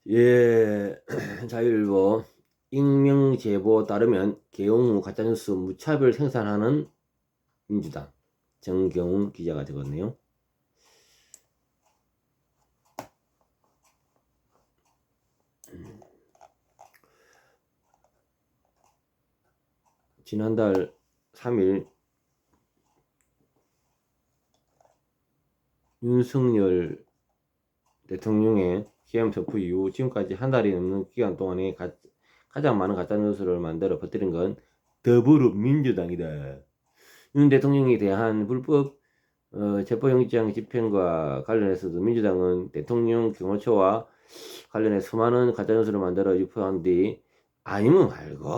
예, 자유일보 익명 제보 따르면 개용 후 가짜뉴스 무차별 생산하는 민주당 정경훈 기자가 적었네요. 지난달 3일 윤석열 대통령의 취임 선포 이후 지금까지 한 달이 넘는 기간 동안에 가장 많은 가짜뉴스를 만들어 퍼뜨린 건 더불어민주당이다. 윤 대통령에 대한 불법 체포영장 집행과 관련해서도 민주당은 대통령 경호처와 관련해 수많은 가짜뉴스를 만들어 유포한 뒤 아니면 말고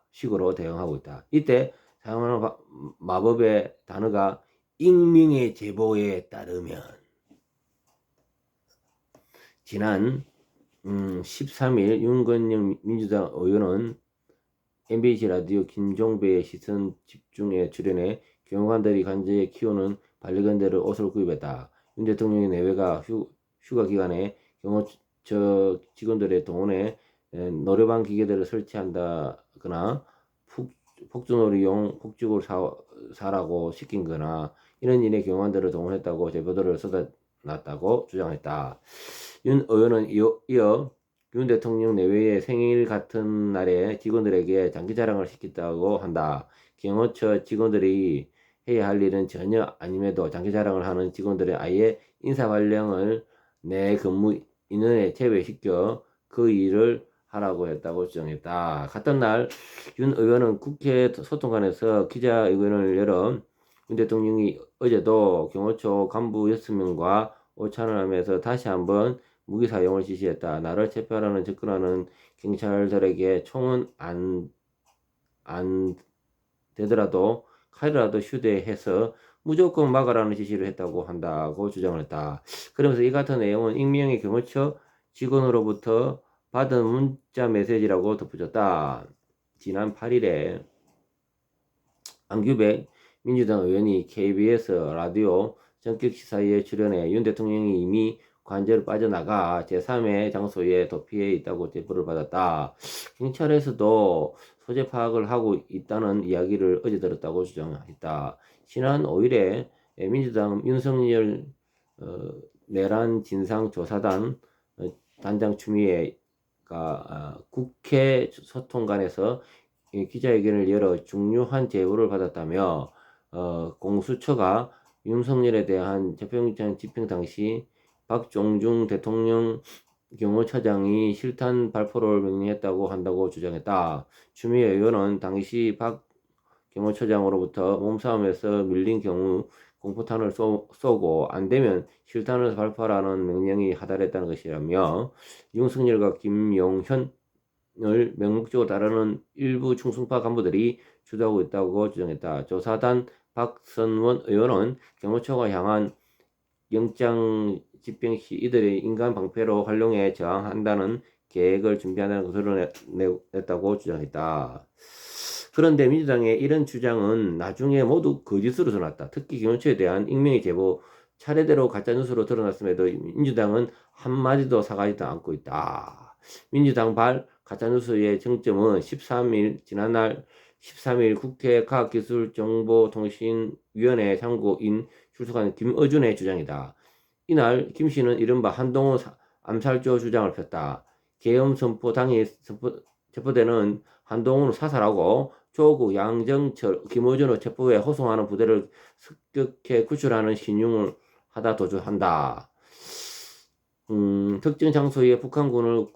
식으로 대응하고 있다. 이때 사용하는 마법의 단어가 익명의 제보에 따르면 지난 13일 윤건영 민주당 의원은 MBC 라디오 김종배의 시선 집중에 출연해 경호관들이 관제에 키우는 반려견들을 옷을 구입했다. 윤 대통령의 내외가 휴가 기간에 경호처 직원들의 동원에 노래방 기계들을 설치한다거나 폭주놀이용 폭죽을 사라고 시킨 거나 이런 일에 경호관들을 동원했다고 제보들을 쏟아놨다고 주장했다. 윤 의원은 이어 윤 대통령 내외의 생일 같은 날에 직원들에게 장기 자랑을 시켰다고 한다. 경호처 직원들이 해야 할 일은 전혀 아님에도 장기 자랑을 하는 직원들의 아예 인사발령을 내 근무 인원에 제외시켜 그 일을 하라고 했다고 주장했다. 같은 날 윤 의원은 국회 소통관에서 기자회견을 열어 윤 대통령이 어제도 경호처 간부 6명과 오찬을 하면서 다시 한번 무기 사용을 지시했다. 나를 체포하라는 접근하는 경찰들에게 총은 안 되더라도 칼이라도 휴대해서 무조건 막으라는 지시를 했다고 한다고 주장을 했다. 그러면서 이 같은 내용은 익명의 경호처 직원으로부터 받은 문자 메시지라고 덧붙였다. 지난 8일에 안규백 민주당 의원이 KBS 라디오 전격 시사에 출연해 윤 대통령이 이미 관저를 빠져나가 제3의 장소에 도피해 있다고 제보를 받았다. 경찰에서도 소재 파악을 하고 있다는 이야기를 어제 들었다고 주장했다. 지난 5일에 민주당 윤석열 내란 진상조사단 단장 추미애가 국회 소통관에서 기자회견을 열어 중요한 제보를 받았다며 공수처가 윤석열에 대한 체포영장 집행 당시 박종중 대통령 경호처장이 실탄 발포를 명령했다고 한다고 주장했다. 추미애 의원은 당시 박 경호처장으로부터 몸싸움에서 밀린 경우 공포탄을 쏘고 안되면 실탄을 발포하라는 명령이 하달했다는 것이라며 윤석열과 김용현을 맹목적으로 따르는 일부 충성파 간부들이 주도하고 있다고 주장했다. 조사단 박선원 의원은 경호처가 향한 영장 집행 시 이들의 인간 방패로 활용해 저항한다는 계획을 준비한다는 것을 냈다고 주장했다. 그런데 민주당의 이런 주장은 나중에 모두 거짓으로 드러났다. 특히 경호처에 대한 익명의 제보 차례대로 가짜뉴스로 드러났음에도 민주당은 한마디도 사과하지도 않고 있다. 민주당 발 가짜뉴스의 정점은 지난날 13일 국회 과학기술정보통신위원회 참고인 출석한 김어준의 주장이다. 이날 김 씨는 이른바 한동훈 암살조 주장을 폈다. 계엄 선포 당일 체포되는 한동훈을 사살하고 조국, 양정철, 김어준을 체포해 호송하는 부대를 습격해 구출하는 신용을 하다 도주한다. 특정 장소에 북한군을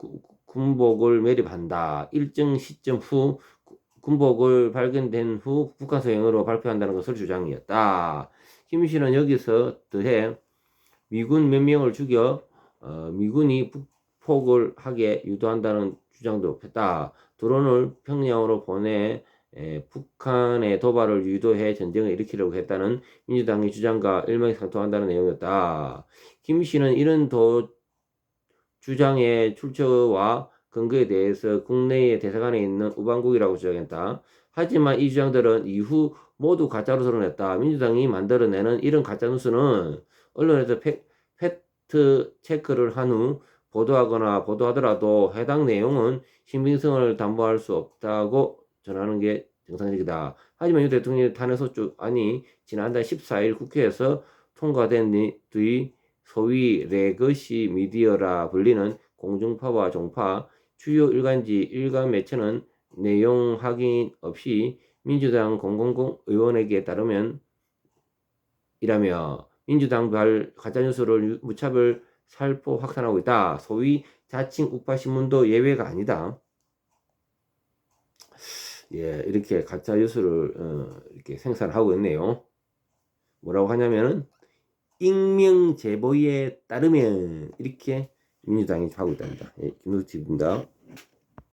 군복을 매립한다. 일정 시점 후 군복을 발견된 후 북한 소행으로 발표한다는 것을 주장이었다. 김 씨는 여기서 더해 미군 몇 명을 죽여 미군이 북폭을 하게 유도한다는 주장도 했다. 드론을 평양으로 보내 북한의 도발을 유도해 전쟁을 일으키려고 했다는 민주당의 주장과 일맥상통한다는 내용이었다. 김 씨는 이런 주장의 출처와 근거에 대해서 국내의 대사관에 있는 우방국이라고 주장했다. 하지만 이 주장들은 이후 모두 가짜로 드러냈다. 민주당이 만들어내는 이런 가짜뉴스는 언론에서 팩트 체크를 한 후 보도하거나 보도하더라도 해당 내용은 신빙성을 담보할 수 없다고 전하는 게 정상적이다. 하지만 유 대통령의 탄핵소추안이 지난달 14일 국회에서 통과된 뒤 소위 레거시 미디어라 불리는 공중파와 종파, 주요 일간 매체는 내용 확인 없이 민주당 공공공 의원에게 따르면 이라며 민주당발 가짜뉴스를 무차별 살포 확산하고 있다. 소위 자칭 우파 신문도 예외가 아니다. 예, 이렇게 가짜뉴스를 이렇게 생산하고 있네요. 뭐라고 하냐면은 익명 제보에 따르면 이렇게 민주당이 하고 있답니다. 예, 김노티입니다.